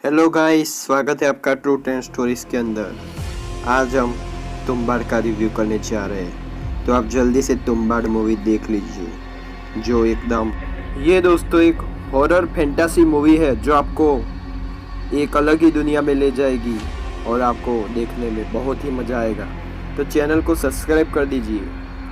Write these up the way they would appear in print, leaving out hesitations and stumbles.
Hello guys, स्वागत है आपका ट्रू टेन स्टोरीज के अंदर। आज हम तुम्बाड़ का रिव्यू करने जा रहे हैं, तो आप जल्दी से तुम्बाड़ मूवी देख लीजिए जो एकदम ये दोस्तों एक हॉरर फैंटेसी मूवी है जो आपको एक अलग ही दुनिया में ले जाएगी और आपको देखने में बहुत ही मज़ा आएगा। तो चैनल को सब्सक्राइब कर दीजिए।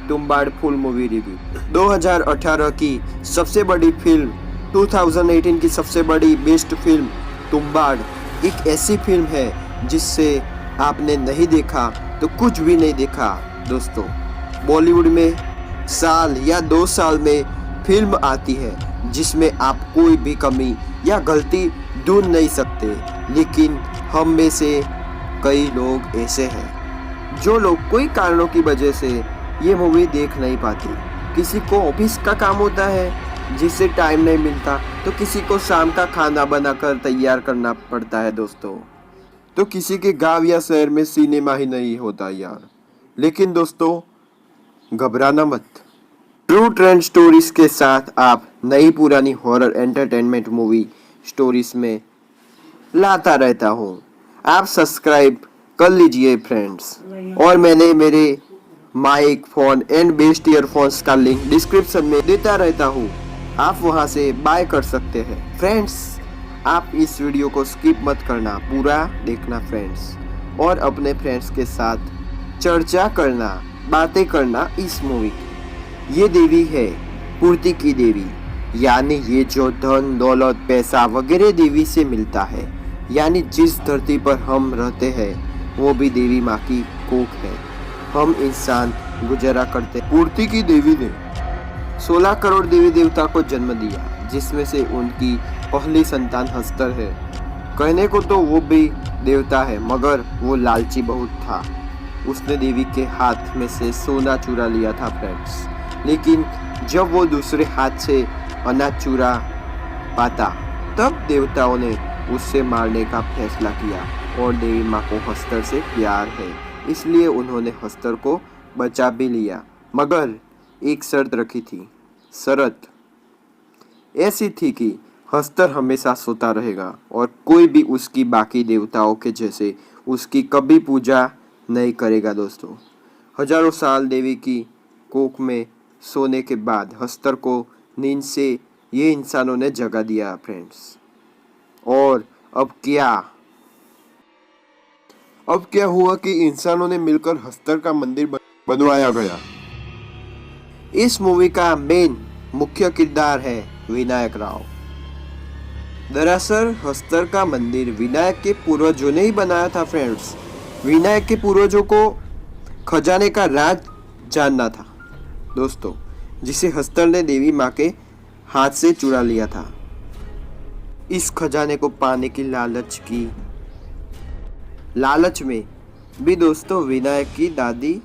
तुम्बाड़ फुल मूवी रिव्यू 2018 की सबसे बड़ी फिल्म, 2018 की सबसे बड़ी बेस्ट फिल्म तुम्बाड़ एक ऐसी फिल्म है जिससे आपने नहीं देखा तो कुछ भी नहीं देखा दोस्तों। बॉलीवुड में साल या 2 साल में फिल्म आती है जिसमें आप कोई भी कमी या गलती ढूंढ नहीं सकते, लेकिन हम में से कई लोग ऐसे हैं जो लोग कोई कारणों की वजह से ये मूवी देख नहीं पाते। किसी को ऑफिस का काम होता है जिससे टाइम नहीं मिलता, तो किसी को शाम का खाना बनाकर तैयार करना पड़ता है दोस्तों, तो किसी के गांव या शहर में सिनेमा ही नहीं होता यार। लेकिन दोस्तों घबराना मत, ट्रू ट्रेंड स्टोरीज के साथ आप नई पुरानी हॉरर एंटरटेनमेंट मूवी स्टोरीज में लाता रहता हूँ। आप सब्सक्राइब कर लीजिए फ्रेंड्स, और मैंने मेरे mic, phone and best earphones का लिंक डिस्क्रिप्शन में देता रहता हूँ, आप वहां से बाय कर सकते हैं। फ्रेंड्स, आप इस वीडियो को स्किप मत करना, पूरा देखना फ्रेंड्स, और अपने फ्रेंड्स के साथ चर्चा करना, बातें करना इस मूवी की। ये देवी है पूर्ति की देवी, यानी ये जो धन दौलत पैसा वगैरह देवी से मिलता है, यानी जिस धरती पर हम रहते हैं वो भी देवी माँ की कोख है। हम इंसान गुजारा करते। पूर्ति की देवी ने 16 करोड़ देवी देवता को जन्म दिया, जिसमें से उनकी पहली संतान हस्तर है। कहने को तो वो भी देवता है, मगर वो लालची बहुत था। उसने देवी के हाथ में से सोना चुरा लिया था फ्रेंड्स, लेकिन जब वो दूसरे हाथ से अनाज चुरा पाता तब देवताओं ने उससे मारने का फैसला किया, और देवी माँ को हस्तर से प्यार है इसलिए उन्होंने हस्तर को बचा भी लिया, मगर एक शर्त रखी थी। शर्त ऐसी थी कि हस्तर हमेशा सोता रहेगा और कोई भी उसकी बाकी देवताओं के जैसे उसकी कभी पूजा नहीं करेगा दोस्तों। हजारों साल देवी की कोख में सोने के बाद हस्तर को नींद से ये इंसानों ने जगा दिया फ्रेंड्स। और अब क्या हुआ कि इंसानों ने मिलकर हस्तर का मंदिर बनवाया गया। इस मूवी का मेन मुख्य किरदार है विनायक राव। दरअसल हस्तर का मंदिर विनायक के पूर्वजों ने ही बनाया था फ्रेंड्स। विनायक के पूर्वजों को खजाने का राज जानना था दोस्तों, जिसे हस्तर ने देवी माँ के हाथ से चुरा लिया था। इस खजाने को पाने की लालच में भी दोस्तों विनायक की दादी,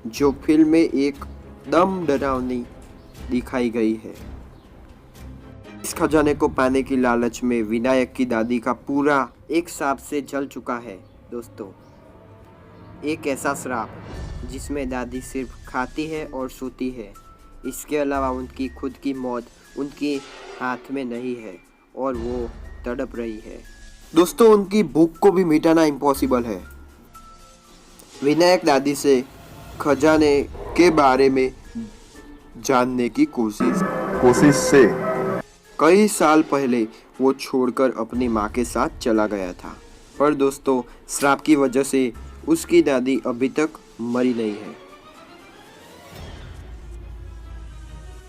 जो फिल्म में एक दम डरावनी दिखाई गई है, इस खजाने को पाने की लालच में विनायक की दादी का पूरा एक सांप से जल चुका है दोस्तों। एक ऐसा श्राप जिसमें दादी सिर्फ खाती है और सोती है, इसके अलावा उनकी खुद की मौत उनके हाथ में नहीं है और वो तड़प रही है दोस्तों। उनकी भूख को भी मिटाना इम्पॉसिबल है। विनायक दादी से खजाने के बारे में जानने की कोशिश से कई साल पहले वो छोड़कर अपनी माँ के साथ चला गया था, पर दोस्तों श्राप की वजह से उसकी दादी अभी तक मरी नहीं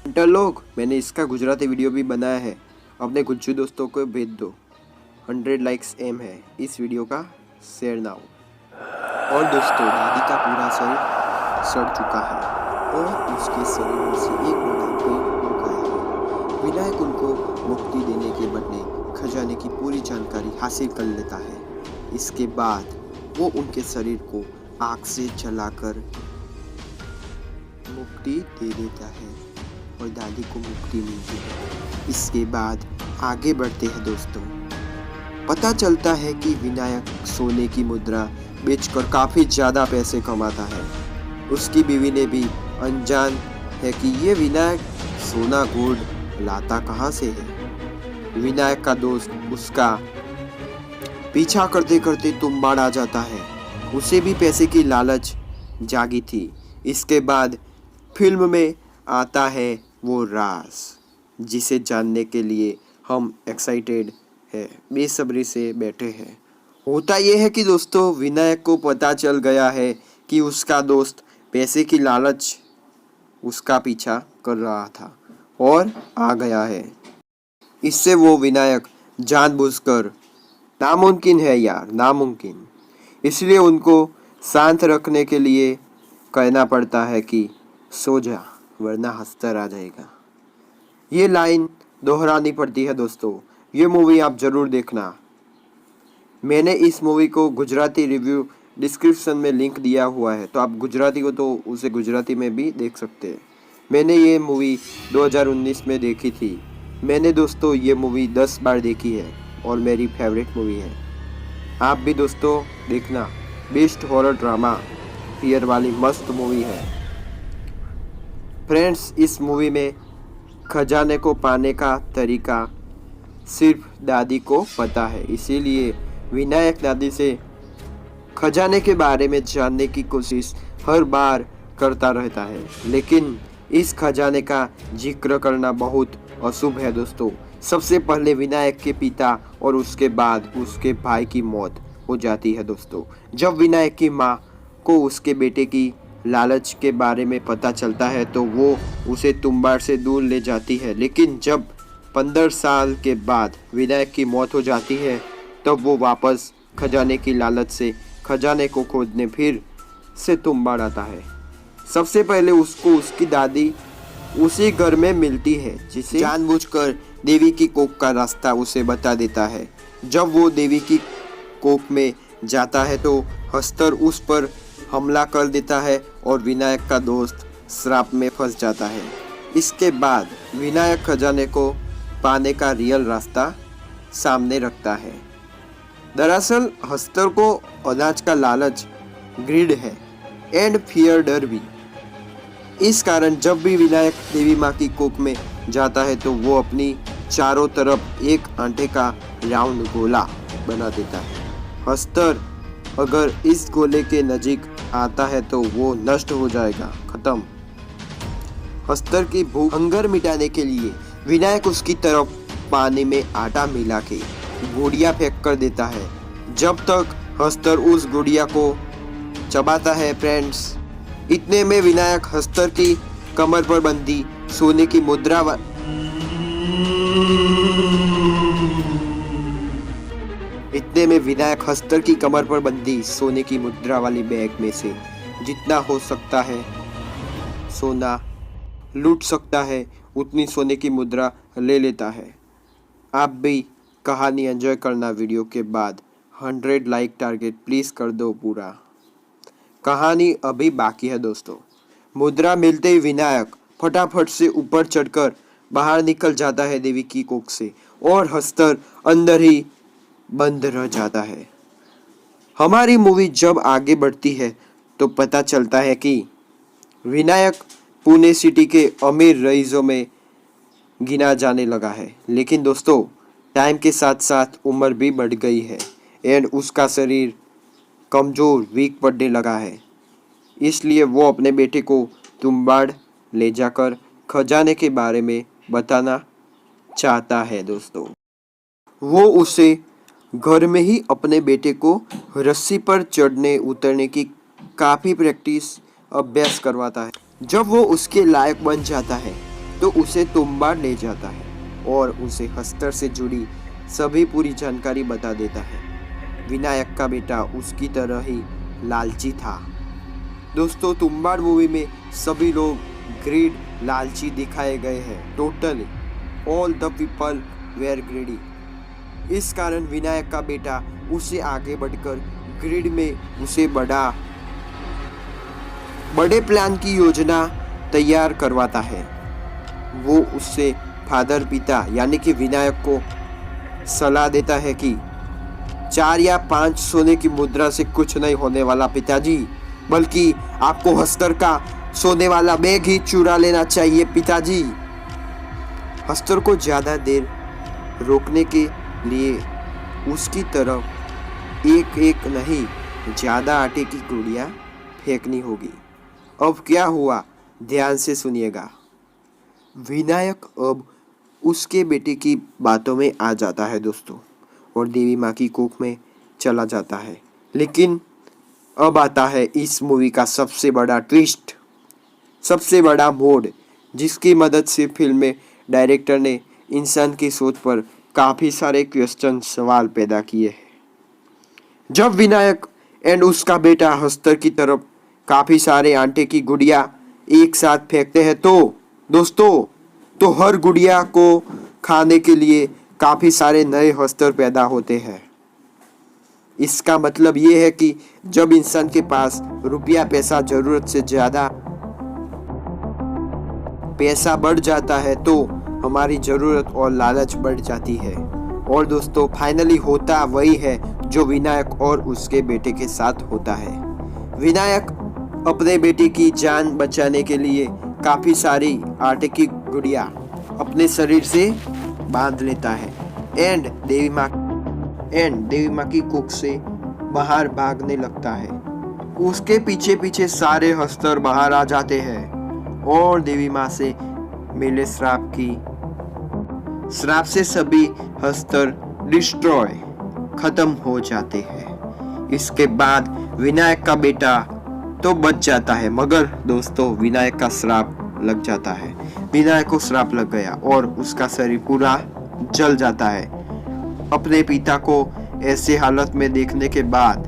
है। लोग, मैंने इसका गुजराती वीडियो भी बनाया है, अपने गुज्जू दोस्तों को भेज दो। 100 लाइक्स एम है इस वीडियो का, शेयर नाउ। और दोस्तों दादी का पूरा शरीर सड़ चुका है और उसके शरीर में से एक बड़ा पेड़ उग गया है। विनायक उनको मुक्ति देने के बदले खजाने की पूरी जानकारी हासिल कर लेता है। इसके बाद वो उनके शरीर को आग से जलाकर मुक्ति दे देता है और दादी को मुक्ति मिलती है। इसके बाद आगे बढ़ते हैं दोस्तों। पता चलता है कि विनायक सोने की मुद्रा बेचकर काफ़ी ज़्यादा पैसे कमाता है। उसकी बीवी ने भी अनजान है कि ये विनायक सोना गोल्ड लाता कहाँ से है। विनायक का दोस्त उसका पीछा करते करते तुम्बाड़ आ जाता है। उसे भी पैसे की लालच जागी थी। इसके बाद फिल्म में आता है वो राज, जिसे जानने के लिए हम एक्साइटेड है, बेसब्री से बैठे हैं। होता यह है कि दोस्तों, विनायक को पता चल गया है कि उसका दोस्त पैसे की लालच उसका पीछा कर रहा था और आ गया है। इससे वो विनायक जानबूझकर, नामुमकिन है यार, नामुमकिन, इसलिए उनको शांत रखने के लिए कहना पड़ता है कि सो जा वरना हस्तर आ जाएगा। ये लाइन दोहरानी पड़ती है दोस्तों। ये मूवी आप ज़रूर देखना। मैंने इस मूवी को गुजराती रिव्यू डिस्क्रिप्शन में लिंक दिया हुआ है, तो आप गुजराती को तो उसे गुजराती में भी देख सकते हैं। मैंने ये मूवी 2019 में देखी थी। मैंने दोस्तों ये मूवी 10 बार देखी है और मेरी फेवरेट मूवी है। आप भी दोस्तों देखना। बेस्ट हॉरर ड्रामा फियर वाली मस्त मूवी है। फ्रेंड्स, इस मूवी में खजाने को पाने का तरीका सिर्फ दादी को पता है, इसीलिए विनायक दादी से खजाने के बारे में जानने की कोशिश हर बार करता रहता है, लेकिन इस खजाने का जिक्र करना बहुत अशुभ है दोस्तों। सबसे पहले विनायक के पिता और उसके बाद उसके भाई की मौत हो जाती है दोस्तों। जब विनायक की माँ को उसके बेटे की लालच के बारे में पता चलता है तो वो उसे तुम्बाड़ से दूर ले जाती है, लेकिन जब 15 साल के बाद विनायक की मौत हो जाती है तब वो वापस खजाने की लालच से खजाने को खोदने फिर से तुम्बाड़ आता है। सबसे पहले उसको उसकी दादी उसी घर में मिलती है, जिसे जानबूझकर देवी की कोख का रास्ता उसे बता देता है। जब वो देवी की कोख में जाता है तो हस्तर उस पर हमला कर देता है और विनायक का दोस्त श्राप में फंस जाता है। इसके बाद विनायक खजाने को पाने का रियल रास्ता सामने रखता है। दरअसल हस्तर को अनाज का लालच, ग्रीड है एंड फियर, डर भी। इस कारण जब भी विनायक देवी माँ की कोख में जाता है तो वो अपनी चारों तरफ एक आटे का राउंड गोला बना देता है। हस्तर अगर इस गोले के नजीक आता है तो वो नष्ट हो जाएगा, खत्म। हस्तर की भूख हंगर मिटाने के लिए विनायक उसकी तरफ पानी में आटा मिला के गुड़िया फेंक कर देता है। जब तक हस्तर उस गुड़िया को चबाता है फ्रेंड्स, इतने में विनायक हस्तर की कमर पर बंधी सोने की मुद्रा वाली बैग में से जितना हो सकता है सोना लूट सकता है उतनी सोने की मुद्रा ले लेता है। आप भी कहानी एंजॉय करना। वीडियो के बाद 100 लाइक टारगेट प्लीज़ कर दो पूरा। कहानी अभी बाकी है दोस्तों। मुद्रा मिलते ही विनायक फटाफट से ऊपर चढ़कर बाहर निकल जाता है देवी की कोख से और हस्तर अंदर ही बंद रह जाता है। हमारी मूवी जब आगे बढ़ती है तो पता चलता है कि विनायक पुणे सिटी के अमीर रईसों में गिना जाने लगा है, लेकिन दोस्तों टाइम के साथ साथ उम्र भी बढ़ गई है एंड उसका शरीर कमज़ोर, वीक पड़ने लगा है। इसलिए वो अपने बेटे को तुम्बाड़ ले जाकर खजाने के बारे में बताना चाहता है दोस्तों। वो उसे घर में ही अपने बेटे को रस्सी पर चढ़ने उतरने की काफ़ी प्रैक्टिस अभ्यास करवाता है। जब वो उसके लायक बन जाता है तो उसे तुम्बाड़ ले जाता है और उसे हस्तर से जुड़ी सभी पूरी जानकारी बता देता है। विनायक का बेटा उसकी तरह ही लालची था। दोस्तों तुम्बाड़ मूवी में सभी लोग ग्रीड, लालची दिखाए गए हैं। Totally all the people were greedy. इस कारण विनायक का बेटा उसे आगे बढ़कर ग्रीड में उसे बड़े प्लान की योजना तैयार करवाता है। वो उससे फादर पिता यानी कि विनायक को सलाह देता है कि 4 या 5 सोने की मुद्रा से कुछ नहीं होने वाला पिताजी, बल्कि आपको हस्तर का सोने वाला बैग ही चुरा लेना चाहिए पिताजी। हस्तर को ज़्यादा देर रोकने के लिए उसकी तरफ एक एक नहीं, ज़्यादा आटे की गुड़िया फेंकनी होगी। अब क्या हुआ, ध्यान से सुनिएगा। विनायक अब उसके बेटे की बातों में आ जाता है दोस्तों, और देवी माँ की कोख में चला जाता है। लेकिन अब आता है इस मूवी का सबसे बड़ा ट्विस्ट, सबसे बड़ा मोड़, जिसकी मदद से फिल्म में डायरेक्टर ने इंसान की सोच पर काफ़ी सारे क्वेश्चन सवाल पैदा किए हैं। जब विनायक एंड उसका बेटा हस्तर की तरफ काफ़ी सारे आटे की गुड़िया एक साथ फेंकते हैं तो दोस्तों, तो हर गुड़िया को खाने के लिए काफ़ी सारे नए हस्तर पैदा होते हैं। इसका मतलब ये है कि जब इंसान के पास रुपया पैसा ज़रूरत से ज़्यादा पैसा बढ़ जाता है तो हमारी ज़रूरत और लालच बढ़ जाती है। और दोस्तों, फाइनली होता वही है जो विनायक और उसके बेटे के साथ होता है। विनायक अपने बेटे की जान बचाने के लिए काफ़ी सारी आटे की गुड़िया अपने शरीर से बांध लेता है एंड देवी माँ की कुख से बाहर भागने लगता है। उसके पीछे पीछे सारे हस्तर बाहर आ जाते हैं और देवी माँ से मिले श्राप से सभी हस्तर डिस्ट्रॉय खत्म हो जाते हैं। इसके बाद विनायक का बेटा तो बच जाता है, मगर दोस्तों विनायक का श्राप लग जाता है। विनायक को श्राप लग गया और उसका शरीर पूरा जल जाता है। अपने पिता को ऐसे हालत में देखने के बाद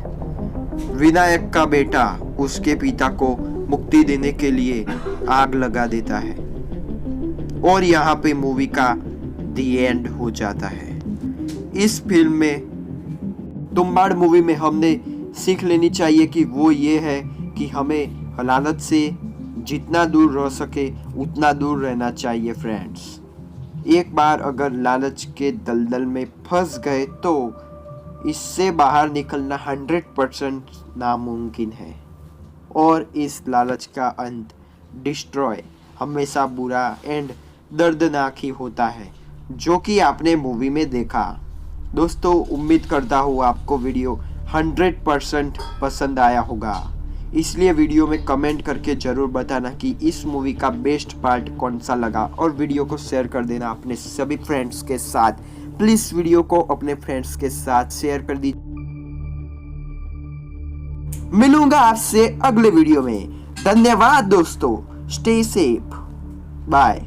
विनायक का बेटा उसके पिता को मुक्ति देने के लिए आग लगा देता है और यहाँ पे मूवी का दी एंड हो जाता है। इस फिल्म में तुम्बाड़ मूवी में हमने सीख लेनी चाहिए कि वो ये है कि हमें लालच से जितना दूर रह सके उतना दूर रहना चाहिए फ्रेंड्स। एक बार अगर लालच के दलदल में फंस गए तो इससे बाहर निकलना 100% नामुमकिन है और इस लालच का अंत डिस्ट्रॉय हमेशा बुरा एंड दर्दनाक ही होता है, जो कि आपने मूवी में देखा। दोस्तों, उम्मीद करता हूँ आपको वीडियो 100% पसंद आया होगा। इसलिए वीडियो में कमेंट करके ज़रूर बताना कि इस मूवी का बेस्ट पार्ट कौन सा लगा और वीडियो को शेयर कर देना अपने सभी फ्रेंड्स के साथ। प्लीज़ वीडियो को अपने फ्रेंड्स के साथ शेयर कर दीजिए। मिलूंगा आपसे अगले वीडियो में। धन्यवाद दोस्तों, स्टे सेफ, बाय।